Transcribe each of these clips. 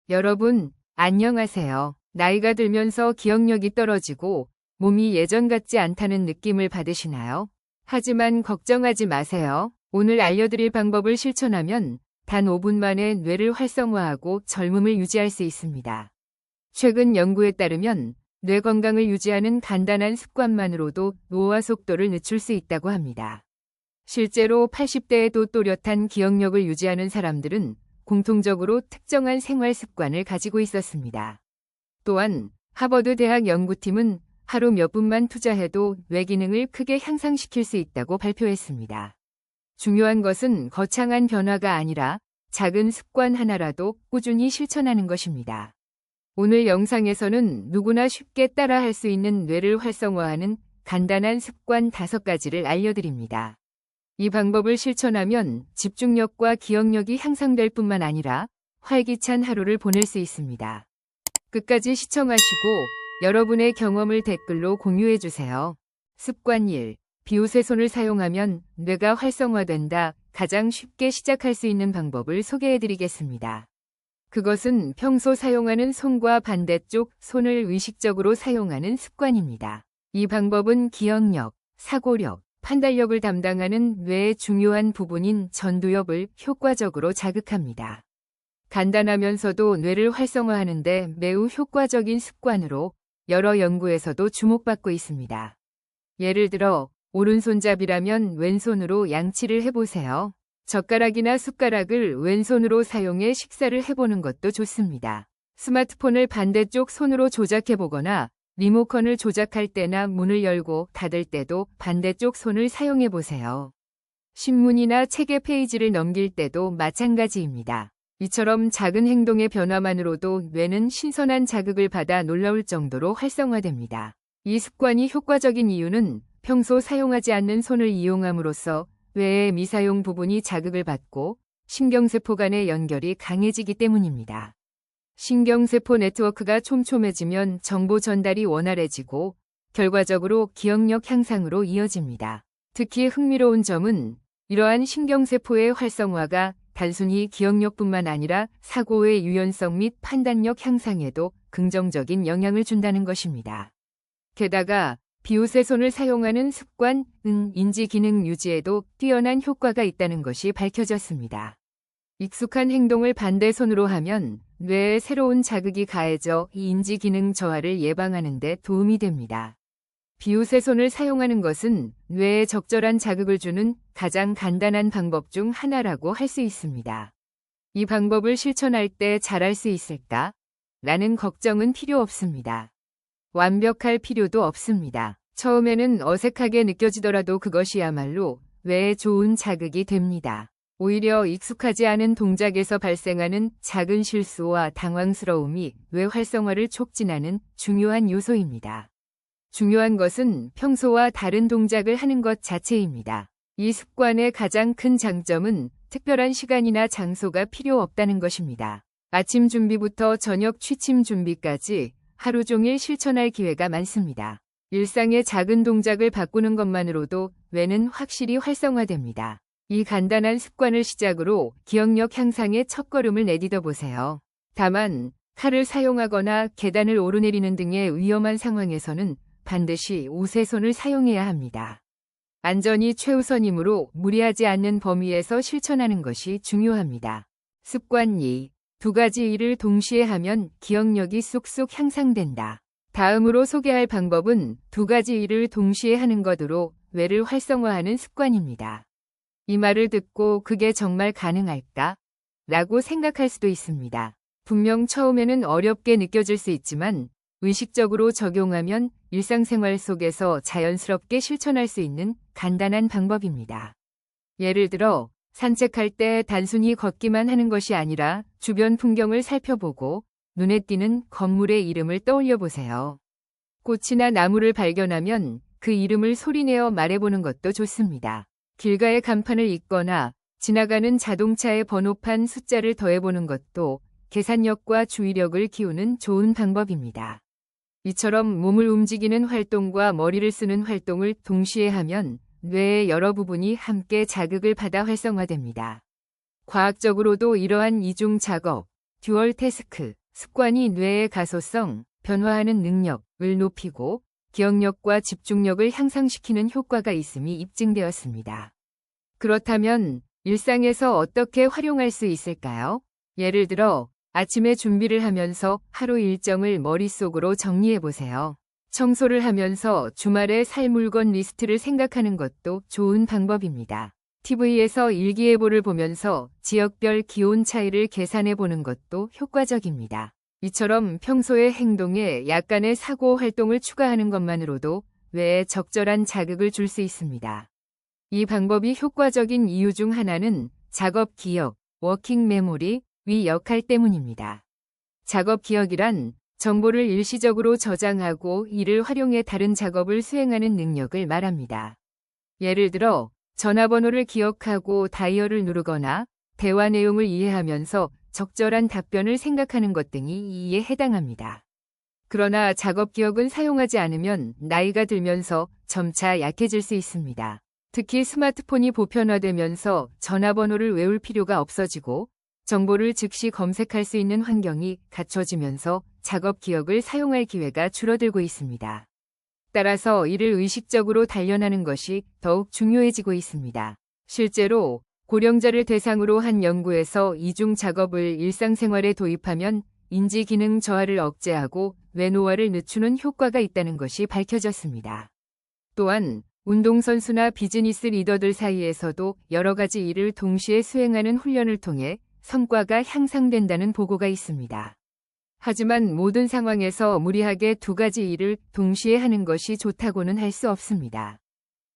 여러분, 안녕하세요. 나이가 들면서 기억력이 떨어지고 몸이 예전 같지 않다는 느낌을 받으시나요? 하지만 걱정하지 마세요. 오늘 알려드릴 방법을 실천하면 단 5분 만에 뇌를 활성화하고 젊음을 유지할 수 있습니다. 최근 연구에 따르면 뇌 건강을 유지하는 간단한 습관만으로도 노화 속도를 늦출 수 있다고 합니다. 실제로 80대에도 또렷한 기억력을 유지하는 사람들은 공통적으로 특정한 생활 습관을 가지고 있었습니다. 또한 하버드 대학 연구팀은 하루 몇 분만 투자해도 뇌 기능을 크게 향상시킬 수 있다고 발표했습니다. 중요한 것은 거창한 변화가 아니라 작은 습관 하나라도 꾸준히 실천하는 것입니다. 오늘 영상에서는 누구나 쉽게 따라할 수 있는 뇌를 활성화하는 간단한 습관 5가지를 알려드립니다. 이 방법을 실천하면 집중력과 기억력이 향상될 뿐만 아니라 활기찬 하루를 보낼 수 있습니다. 끝까지 시청하시고 여러분의 경험을 댓글로 공유해주세요. 습관 1. 비웃의 손을 사용하면 뇌가 활성화된다. 가장 쉽게 시작할 수 있는 방법을 소개해드리겠습니다. 그것은 평소 사용하는 손과 반대쪽 손을 의식적으로 사용하는 습관입니다. 이 방법은 기억력, 사고력, 판단력을 담당하는 뇌의 중요한 부분인 전두엽을 효과적으로 자극합니다. 간단하면서도 뇌를 활성화하는 데 매우 효과적인 습관으로 여러 연구에서도 주목받고 있습니다. 예를 들어 오른손잡이라면 왼손으로 양치를 해보세요. 젓가락이나 숟가락을 왼손으로 사용해 식사를 해보는 것도 좋습니다. 스마트폰을 반대쪽 손으로 조작해보거나 리모컨을 조작할 때나 문을 열고 닫을 때도 반대쪽 손을 사용해보세요. 신문이나 책의 페이지를 넘길 때도 마찬가지입니다. 이처럼 작은 행동의 변화만으로도 뇌는 신선한 자극을 받아 놀라울 정도로 활성화됩니다. 이 습관이 효과적인 이유는 평소 사용하지 않는 손을 이용함으로써 뇌의 미사용 부분이 자극을 받고 신경세포 간의 연결이 강해지기 때문입니다. 신경세포 네트워크가 촘촘해지면 정보 전달이 원활해지고 결과적으로 기억력 향상으로 이어집니다. 특히 흥미로운 점은 이러한 신경세포의 활성화가 단순히 기억력뿐만 아니라 사고의 유연성 및 판단력 향상에도 긍정적인 영향을 준다는 것입니다. 게다가 비웃의 손을 사용하는 습관은 인지 기능 유지에도 뛰어난 효과가 있다는 것이 밝혀졌습니다. 익숙한 행동을 반대손으로 하면 뇌에 새로운 자극이 가해져 이 인지 기능 저하를 예방하는 데 도움이 됩니다. 비웃의 손을 사용하는 것은 뇌에 적절한 자극을 주는 가장 간단한 방법 중 하나라고 할 수 있습니다. 이 방법을 실천할 때 잘할 수 있을까? 라는 걱정은 필요 없습니다. 완벽할 필요도 없습니다. 처음에는 어색하게 느껴지더라도 그것이야말로 뇌에 좋은 자극이 됩니다. 오히려 익숙하지 않은 동작에서 발생하는 작은 실수와 당황스러움이 뇌 활성화를 촉진하는 중요한 요소입니다. 중요한 것은 평소와 다른 동작을 하는 것 자체입니다. 이 습관의 가장 큰 장점은 특별한 시간이나 장소가 필요 없다는 것입니다. 아침 준비부터 저녁 취침 준비까지 하루 종일 실천할 기회가 많습니다. 일상의 작은 동작을 바꾸는 것만으로도 뇌는 확실히 활성화됩니다. 이 간단한 습관을 시작으로 기억력 향상의 첫걸음을 내딛어 보세요. 다만 칼을 사용하거나 계단을 오르내리는 등의 위험한 상황에서는 반드시 우세손을 사용해야 합니다. 안전이 최우선이므로 무리하지 않는 범위에서 실천하는 것이 중요합니다. 습관 2. 2가지 일을 동시에 하면 기억력이 쑥쑥 향상된다. 다음으로 소개할 방법은 2가지 일을 동시에 하는 것으로 뇌를 활성화하는 습관입니다. 이 말을 듣고 그게 정말 가능할까? 라고 생각할 수도 있습니다. 분명 처음에는 어렵게 느껴질 수 있지만 의식적으로 적용하면 일상생활 속에서 자연스럽게 실천할 수 있는 간단한 방법입니다. 예를 들어 산책할 때 단순히 걷기만 하는 것이 아니라 주변 풍경을 살펴보고 눈에 띄는 건물의 이름을 떠올려 보세요. 꽃이나 나무를 발견하면 그 이름을 소리내어 말해보는 것도 좋습니다. 길가의 간판을 읽거나 지나가는 자동차의 번호판 숫자를 더해보는 것도 계산력과 주의력을 키우는 좋은 방법입니다. 이처럼 몸을 움직이는 활동과 머리를 쓰는 활동을 동시에 하면 뇌의 여러 부분이 함께 자극을 받아 활성화됩니다. 과학적으로도 이러한 이중 작업, 듀얼 태스크, 습관이 뇌의 가소성, 변화하는 능력을 높이고 기억력과 집중력을 향상시키는 효과가 있음이 입증되었습니다. 그렇다면 일상에서 어떻게 활용할 수 있을까요? 예를 들어 아침에 준비를 하면서 하루 일정을 머릿속으로 정리해 보세요. 청소를 하면서 주말에 살 물건 리스트를 생각하는 것도 좋은 방법입니다. TV에서 일기예보를 보면서 지역별 기온 차이를 계산해 보는 것도 효과적입니다. 이처럼 평소의 행동에 약간의 사고 활동을 추가하는 것만으로도 뇌에 적절한 자극을 줄 수 있습니다. 이 방법이 효과적인 이유 중 하나는 작업 기억, 워킹 메모리 위 역할 때문입니다. 작업 기억이란 정보를 일시적으로 저장하고 이를 활용해 다른 작업을 수행하는 능력을 말합니다. 예를 들어 전화번호를 기억하고 다이얼을 누르거나 대화 내용을 이해하면서 적절한 답변을 생각하는 것 등이 이에 해당합니다. 그러나 작업 기억은 사용하지 않으면 나이가 들면서 점차 약해질 수 있습니다. 특히 스마트폰이 보편화되면서 전화번호를 외울 필요가 없어지고 정보를 즉시 검색할 수 있는 환경이 갖춰지면서 작업 기억을 사용할 기회가 줄어들고 있습니다. 따라서 이를 의식적으로 단련하는 것이 더욱 중요해지고 있습니다. 실제로 고령자를 대상으로 한 연구에서 이중 작업을 일상생활에 도입하면 인지 기능 저하를 억제하고 뇌노화를 늦추는 효과가 있다는 것이 밝혀졌습니다. 또한 운동선수나 비즈니스 리더들 사이에서도 여러 가지 일을 동시에 수행하는 훈련을 통해 성과가 향상된다는 보고가 있습니다. 하지만 모든 상황에서 무리하게 두 가지 일을 동시에 하는 것이 좋다고는 할 수 없습니다.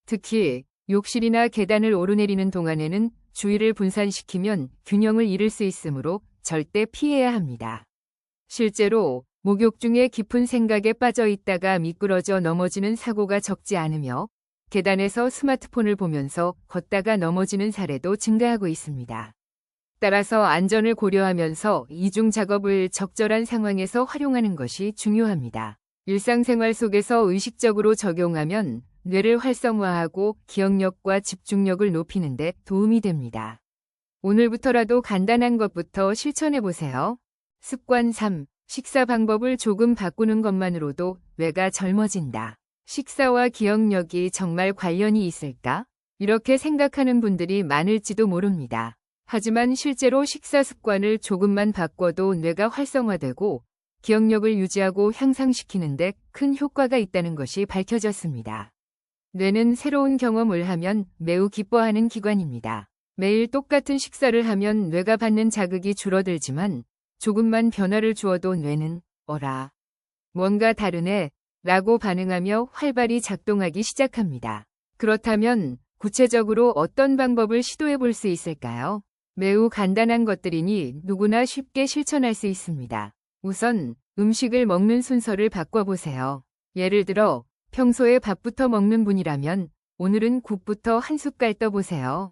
특히 욕실이나 계단을 오르내리는 동안에는 주의를 분산시키면 균형을 잃을 수 있으므로 절대 피해야 합니다. 실제로 목욕 중에 깊은 생각에 빠져 있다가 미끄러져 넘어지는 사고가 적지 않으며 계단에서 스마트폰을 보면서 걷다가 넘어지는 사례도 증가하고 있습니다. 따라서 안전을 고려하면서 이중 작업을 적절한 상황에서 활용하는 것이 중요합니다. 일상생활 속에서 의식적으로 적용하면 뇌를 활성화하고 기억력과 집중력을 높이는 데 도움이 됩니다. 오늘부터라도 간단한 것부터 실천해 보세요. 습관 3. 식사 방법을 조금 바꾸는 것만으로도 뇌가 젊어진다. 식사와 기억력이 정말 관련이 있을까? 이렇게 생각하는 분들이 많을지도 모릅니다. 하지만 실제로 식사 습관을 조금만 바꿔도 뇌가 활성화되고 기억력을 유지하고 향상시키는 데 큰 효과가 있다는 것이 밝혀졌습니다. 뇌는 새로운 경험을 하면 매우 기뻐하는 기관입니다. 매일 똑같은 식사를 하면 뇌가 받는 자극이 줄어들지만 조금만 변화를 주어도 뇌는 어라, 뭔가 다르네 라고 반응하며 활발히 작동하기 시작합니다. 그렇다면 구체적으로 어떤 방법을 시도해 볼 수 있을까요? 매우 간단한 것들이니 누구나 쉽게 실천할 수 있습니다. 우선 음식을 먹는 순서를 바꿔보세요. 예를 들어 평소에 밥부터 먹는 분이라면 오늘은 국부터 한 숟갈 떠보세요.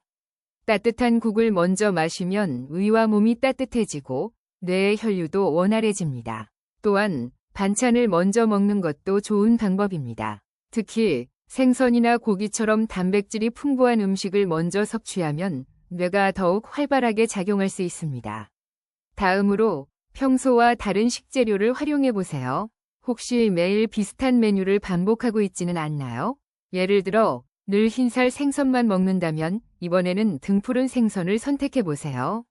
따뜻한 국을 먼저 마시면 위와 몸이 따뜻해지고 뇌의 혈류도 원활해집니다. 또한 반찬을 먼저 먹는 것도 좋은 방법입니다. 특히 생선이나 고기처럼 단백질이 풍부한 음식을 먼저 섭취하면 뇌가 더욱 활발하게 작용할 수 있습니다. 다음으로 평소와 다른 식재료를 활용해 보세요. 혹시 매일 비슷한 메뉴를 반복하고 있지는 않나요? 예를 들어 늘 흰살 생선만 먹는다면 이번에는 등푸른 생선을 선택해 보세요.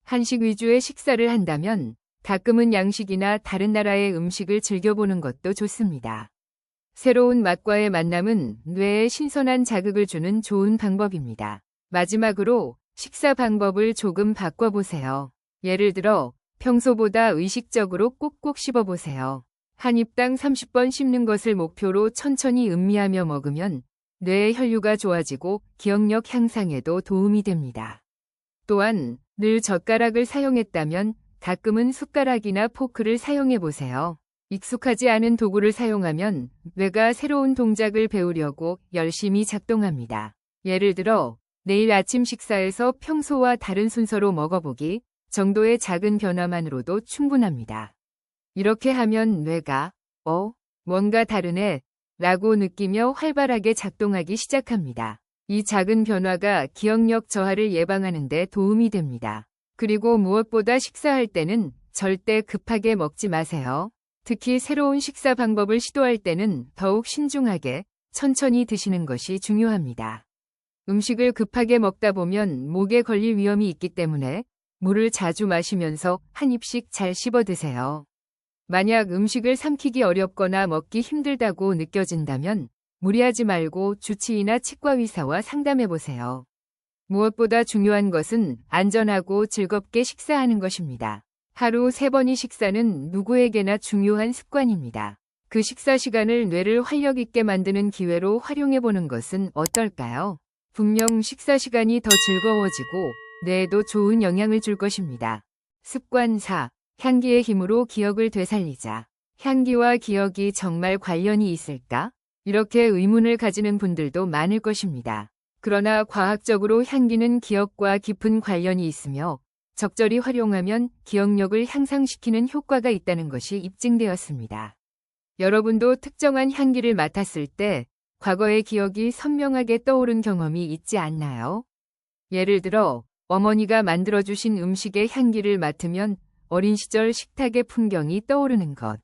한식 위주의 식사를 한다면 가끔은 양식이나 다른 나라의 음식을 즐겨보는 것도 좋습니다. 새로운 맛과의 만남은 뇌에 신선한 자극을 주는 좋은 방법입니다. 마지막으로 식사 방법을 조금 바꿔보세요. 예를 들어 평소보다 의식적으로 꼭꼭 씹어보세요. 한 입당 30번 씹는 것을 목표로 천천히 음미하며 먹으면 뇌의 혈류가 좋아지고 기억력 향상에도 도움이 됩니다. 또한 늘 젓가락을 사용했다면 가끔은 숟가락이나 포크를 사용해 보세요. 익숙하지 않은 도구를 사용하면 뇌가 새로운 동작을 배우려고 열심히 작동합니다. 예를 들어 내일 아침 식사에서 평소와 다른 순서로 먹어보기 정도의 작은 변화만으로도 충분합니다. 이렇게 하면 뇌가 뭔가 다르네 라고 느끼며 활발하게 작동하기 시작합니다. 이 작은 변화가 기억력 저하를 예방하는 데 도움이 됩니다. 그리고 무엇보다 식사할 때는 절대 급하게 먹지 마세요. 특히 새로운 식사 방법을 시도할 때는 더욱 신중하게 천천히 드시는 것이 중요합니다. 음식을 급하게 먹다 보면 목에 걸릴 위험이 있기 때문에 물을 자주 마시면서 한 입씩 잘 씹어 드세요. 만약 음식을 삼키기 어렵거나 먹기 힘들다고 느껴진다면 무리하지 말고 주치의나 치과의사와 상담해 보세요. 무엇보다 중요한 것은 안전하고 즐겁게 식사하는 것입니다. 하루 3번의 식사는 누구에게나 중요한 습관입니다. 그 식사 시간을 뇌를 활력 있게 만드는 기회로 활용해 보는 것은 어떨까요? 분명 식사 시간이 더 즐거워지고 뇌에도 좋은 영향을 줄 것입니다. 습관 4. 향기의 힘으로 기억을 되살리자. 향기와 기억이 정말 관련이 있을까? 이렇게 의문을 가지는 분들도 많을 것입니다. 그러나 과학적으로 향기는 기억과 깊은 관련이 있으며 적절히 활용하면 기억력을 향상시키는 효과가 있다는 것이 입증되었습니다. 여러분도 특정한 향기를 맡았을 때 과거의 기억이 선명하게 떠오른 경험이 있지 않나요? 예를 들어 어머니가 만들어주신 음식의 향기를 맡으면 어린 시절 식탁의 풍경이 떠오르는 것,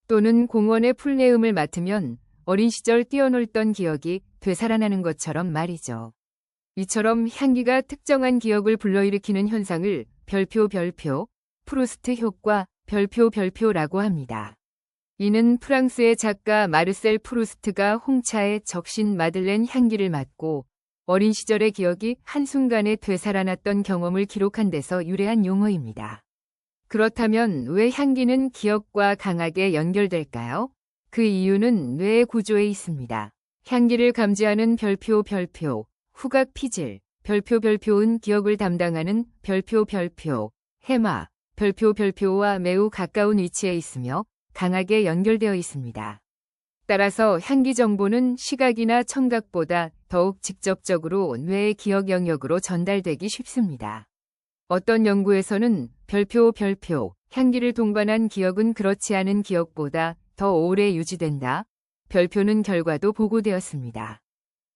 또는 공원의 풀내음을 맡으면 어린 시절 뛰어놀던 기억이 되살아나는 것처럼 말이죠. 이처럼 향기가 특정한 기억을 불러일으키는 현상을 별표, 프루스트 효과, 별표라고 합니다. 이는 프랑스의 작가 마르셀 프루스트가 홍차의 적신 마들렌 향기를 맡고 어린 시절의 기억이 한순간에 되살아났던 경험을 기록한 데서 유래한 용어입니다. 그렇다면 왜 향기는 기억과 강하게 연결될까요? 그 이유는 뇌의 구조에 있습니다. 향기를 감지하는 별표, 후각 피질, 별표은 기억을 담당하는 별표, 해마, 별표와 매우 가까운 위치에 있으며 강하게 연결되어 있습니다. 따라서 향기 정보는 시각이나 청각보다 더욱 직접적으로 뇌의 기억 영역으로 전달되기 쉽습니다. 어떤 연구에서는 별표, 향기를 동반한 기억은 그렇지 않은 기억보다 더 오래 유지된다. 별표는 결과도 보고되었습니다.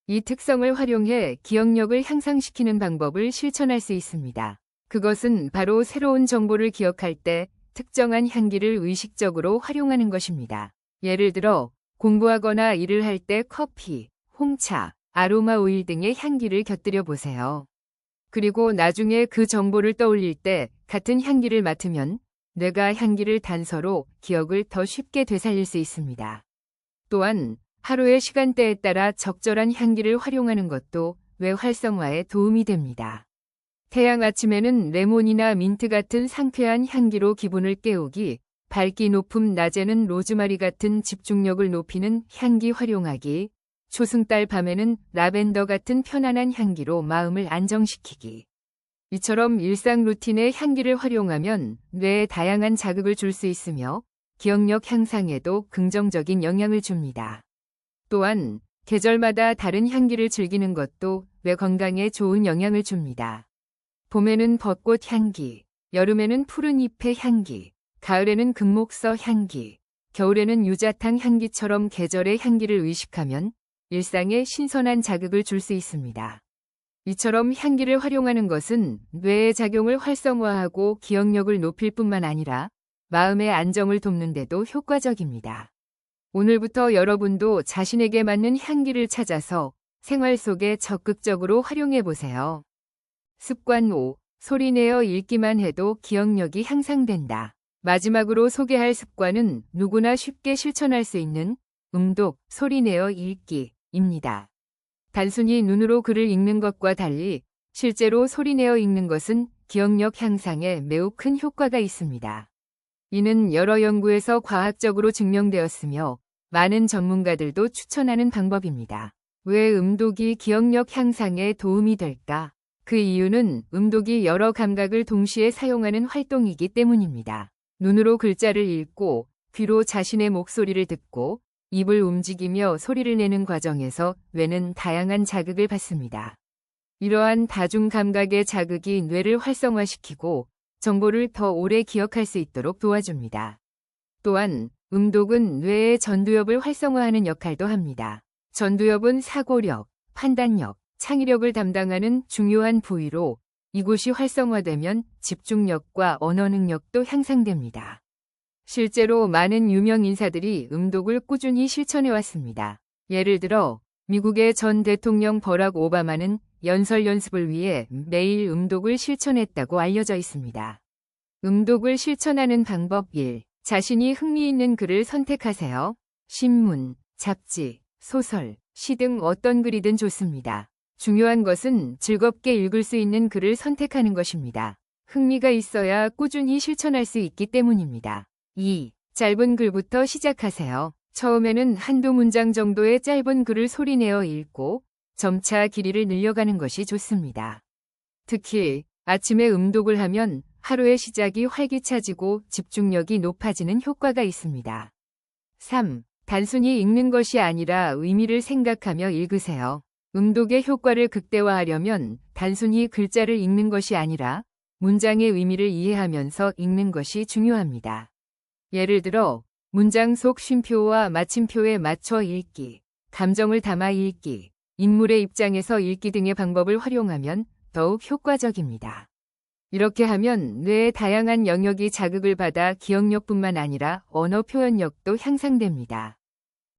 이 특성을 활용해 기억력을 향상시키는 방법을 실천할 수 있습니다. 그것은 바로 새로운 정보를 기억할 때 특정한 향기를 의식적으로 활용하는 것입니다. 예를 들어 공부하거나 일을 할 때 커피, 홍차, 아로마 오일 등의 향기를 곁들여 보세요. 그리고 나중에 그 정보를 떠올릴 때 같은 향기를 맡으면 뇌가 향기를 단서로 기억을 더 쉽게 되살릴 수 있습니다. 또한 하루의 시간대에 따라 적절한 향기를 활용하는 것도 뇌 활성화에 도움이 됩니다. 태양 아침에는 레몬이나 민트 같은 상쾌한 향기로 기분을 깨우기, 밝기 높음 낮에는 로즈마리 같은 집중력을 높이는 향기 활용하기, 초승달 밤에는 라벤더 같은 편안한 향기로 마음을 안정시키기. 이처럼 일상 루틴에 향기를 활용하면 뇌에 다양한 자극을 줄 수 있으며 기억력 향상에도 긍정적인 영향을 줍니다. 또한 계절마다 다른 향기를 즐기는 것도 뇌 건강에 좋은 영향을 줍니다. 봄에는 벚꽃 향기, 여름에는 푸른 잎의 향기, 가을에는 금목서 향기, 겨울에는 유자탕 향기처럼 계절의 향기를 의식하면 일상에 신선한 자극을 줄 수 있습니다. 이처럼 향기를 활용하는 것은 뇌의 작용을 활성화하고 기억력을 높일 뿐만 아니라 마음의 안정을 돕는 데도 효과적입니다. 오늘부터 여러분도 자신에게 맞는 향기를 찾아서 생활 속에 적극적으로 활용해 보세요. 습관 5. 소리내어 읽기만 해도 기억력이 향상된다. 마지막으로 소개할 습관은 누구나 쉽게 실천할 수 있는 음독, 소리내어 읽기입니다. 단순히 눈으로 글을 읽는 것과 달리 실제로 소리내어 읽는 것은 기억력 향상에 매우 큰 효과가 있습니다. 이는 여러 연구에서 과학적으로 증명되었으며 많은 전문가들도 추천하는 방법입니다. 왜 음독이 기억력 향상에 도움이 될까? 그 이유는 음독이 여러 감각을 동시에 사용하는 활동이기 때문입니다. 눈으로 글자를 읽고 귀로 자신의 목소리를 듣고 입을 움직이며 소리를 내는 과정에서 뇌는 다양한 자극을 받습니다. 이러한 다중 감각의 자극이 뇌를 활성화시키고 정보를 더 오래 기억할 수 있도록 도와줍니다. 또한 음독은 뇌의 전두엽을 활성화하는 역할도 합니다. 전두엽은 사고력, 판단력, 창의력을 담당하는 중요한 부위로 이곳이 활성화되면 집중력과 언어 능력도 향상됩니다. 실제로 많은 유명 인사들이 음독을 꾸준히 실천해왔습니다. 예를 들어 미국의 전 대통령 버락 오바마는 연설 연습을 위해 매일 음독을 실천했다고 알려져 있습니다. 음독을 실천하는 방법 1. 자신이 흥미있는 글을 선택하세요. 신문, 잡지, 소설, 시 등 어떤 글이든 좋습니다. 중요한 것은 즐겁게 읽을 수 있는 글을 선택하는 것입니다. 흥미가 있어야 꾸준히 실천할 수 있기 때문입니다. 2. 짧은 글부터 시작하세요. 처음에는 한두 문장 정도의 짧은 글을 소리내어 읽고 점차 길이를 늘려가는 것이 좋습니다. 특히 아침에 음독을 하면 하루의 시작이 활기차지고 집중력이 높아지는 효과가 있습니다. 3. 단순히 읽는 것이 아니라 의미를 생각하며 읽으세요. 음독의 효과를 극대화하려면 단순히 글자를 읽는 것이 아니라 문장의 의미를 이해하면서 읽는 것이 중요합니다. 예를 들어 문장 속 쉼표와 마침표에 맞춰 읽기, 감정을 담아 읽기, 인물의 입장에서 읽기 등의 방법을 활용하면 더욱 효과적입니다. 이렇게 하면 뇌의 다양한 영역이 자극을 받아 기억력뿐만 아니라 언어 표현력도 향상됩니다.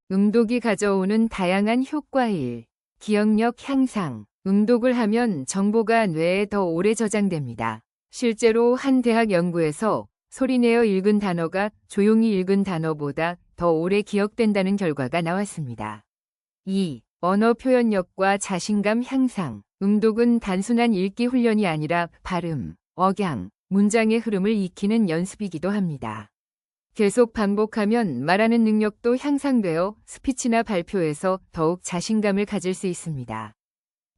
음독이 가져오는 다양한 효과 1. 기억력 향상. 음독을 하면 정보가 뇌에 더 오래 저장됩니다. 실제로 한 대학 연구에서 소리내어 읽은 단어가 조용히 읽은 단어보다 더 오래 기억된다는 결과가 나왔습니다. 2. 언어 표현력과 자신감 향상. 음독은 단순한 읽기 훈련이 아니라 발음, 억양, 문장의 흐름을 익히는 연습이기도 합니다. 계속 반복하면 말하는 능력도 향상되어 스피치나 발표에서 더욱 자신감을 가질 수 있습니다.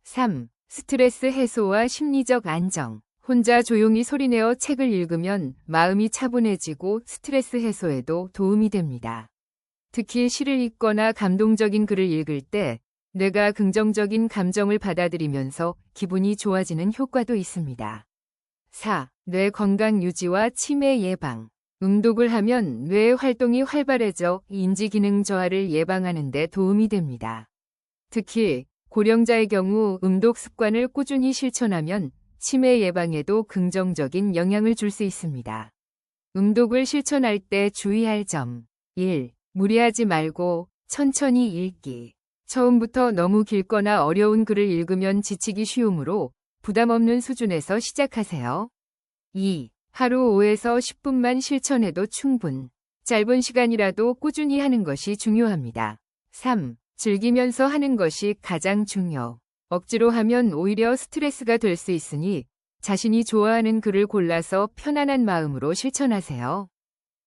3. 스트레스 해소와 심리적 안정. 혼자 조용히 소리내어 책을 읽으면 마음이 차분해지고 스트레스 해소에도 도움이 됩니다. 특히 시를 읽거나 감동적인 글을 읽을 때 뇌가 긍정적인 감정을 받아들이면서 기분이 좋아지는 효과도 있습니다. 4. 뇌 건강 유지와 치매 예방. 음독을 하면 뇌의 활동이 활발해져 인지 기능 저하를 예방하는 데 도움이 됩니다. 특히 고령자의 경우 음독 습관을 꾸준히 실천하면 치매 예방에도 긍정적인 영향을 줄 수 있습니다. 음독을 실천할 때 주의할 점. 1. 무리하지 말고 천천히 읽기. 처음부터 너무 길거나 어려운 글을 읽으면 지치기 쉬우므로 부담 없는 수준에서 시작하세요. 2. 하루 5에서 10분만 실천해도 충분. 짧은 시간이라도 꾸준히 하는 것이 중요합니다. 3. 즐기면서 하는 것이 가장 중요. 억지로 하면 오히려 스트레스가 될 수 있으니 자신이 좋아하는 글을 골라서 편안한 마음으로 실천하세요.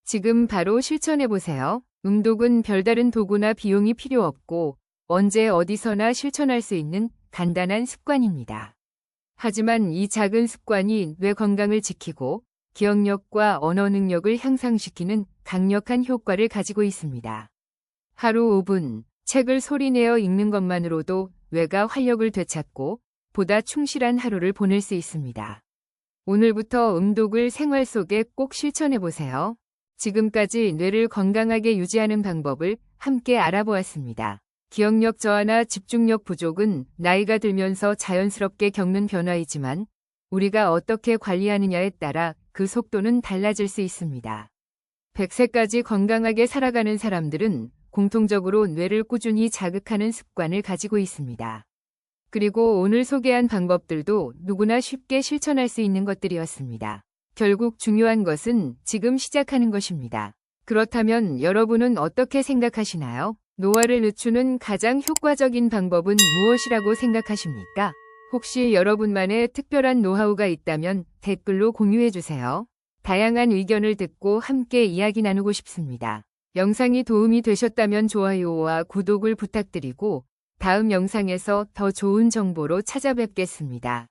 지금 바로 실천해보세요. 음독은 별다른 도구나 비용이 필요 없고 언제 어디서나 실천할 수 있는 간단한 습관입니다. 하지만 이 작은 습관이 뇌 건강을 지키고 기억력과 언어 능력을 향상시키는 강력한 효과를 가지고 있습니다. 하루 5분 책을 소리내어 읽는 것만으로도 뇌가 활력을 되찾고 보다 충실한 하루를 보낼 수 있습니다. 오늘부터 음독을 생활 속에 꼭 실천해보세요. 지금까지 뇌를 건강하게 유지하는 방법을 함께 알아보았습니다. 기억력 저하나 집중력 부족은 나이가 들면서 자연스럽게 겪는 변화이지만 우리가 어떻게 관리하느냐에 따라 그 속도는 달라질 수 있습니다. 100세까지 건강하게 살아가는 사람들은 공통적으로 뇌를 꾸준히 자극하는 습관을 가지고 있습니다. 그리고 오늘 소개한 방법들도 누구나 쉽게 실천할 수 있는 것들이었습니다. 결국 중요한 것은 지금 시작하는 것입니다. 그렇다면 여러분은 어떻게 생각하시나요? 노화를 늦추는 가장 효과적인 방법은 무엇이라고 생각하십니까? 혹시 여러분만의 특별한 노하우가 있다면 댓글로 공유해주세요. 다양한 의견을 듣고 함께 이야기 나누고 싶습니다. 영상이 도움이 되셨다면 좋아요와 구독을 부탁드리고 다음 영상에서 더 좋은 정보로 찾아뵙겠습니다.